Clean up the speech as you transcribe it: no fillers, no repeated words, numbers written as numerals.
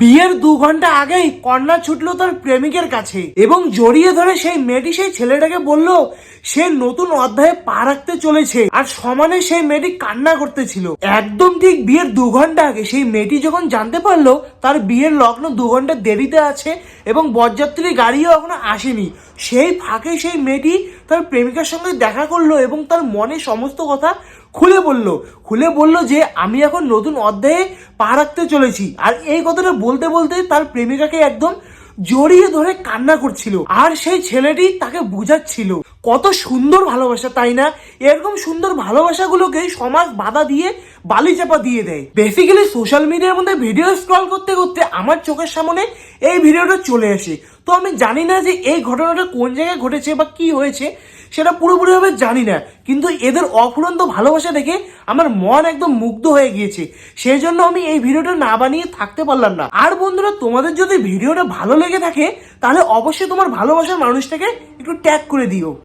বিয়ের 2 ঘন্টা আগেই কন্যা ছুটলো তার প্রেমিকের কাছে এবং জড়িয়ে ধরে সেই মেয়েটি সেই ছেলেটাকে বলল সে নতুন অধ্যায়ে পা রাখতে চলেছে, আর সমানে সেই মেয়েটি কান্না করতেছিল। একদম ঠিক বিয়ের 2 ঘন্টা আগে সেই মেয়েটি যখন জানতে পারলো তার বিয়ের লগ্ন 2 ঘন্টা দেরিতে আছে এবং বরযাত্রী গাড়িও এখনো আসেনি, সেই ফাঁকে সেই মেয়েটি তার প্রেমিকার সঙ্গে দেখা করলো এবং তার মনে সমস্ত কথা খুলে বলল যে আমি এখন নতুন অধ্যায়ে পা রাখতে চলেছি। আর এই কথাটা বলতে বলতে তার প্রেমিকাকে একদম জড়িয়ে ধরে কান্না করছিল, আর সেই ছেলেটি তাকে বুঝাচ্ছিল। কত সুন্দর ভালোবাসা, তাই না? এরকম সুন্দর ভালোবাসাগুলোকে সমাজ বাধা দিয়ে বালি চাপা দিয়ে দেয়। বেসিক্যালি সোশ্যাল মিডিয়ার মধ্যে ভিডিও স্ক্রল করতে করতে আমার চোখের সামনে এই ভিডিওটা চলে আসে। তো আমি জানি না যে এই ঘটনাটা কোন জায়গায় ঘটেছে বা কি হয়েছে, সেটা পুরোপুরিভাবে জানি না, কিন্তু এদের অফুরন্ত ভালোবাসা দেখে আমার মন একদম মুগ্ধ হয়ে গিয়েছে। সেই জন্য আমি এই ভিডিওটা না বানিয়ে থাকতে পারলাম না। আর বন্ধুরা, তোমাদের যদি ভিডিওটা ভালো লেগে থাকে তাহলে অবশ্যই তোমার ভালোবাসার মানুষটাকে একটু ট্যাগ করে দিও।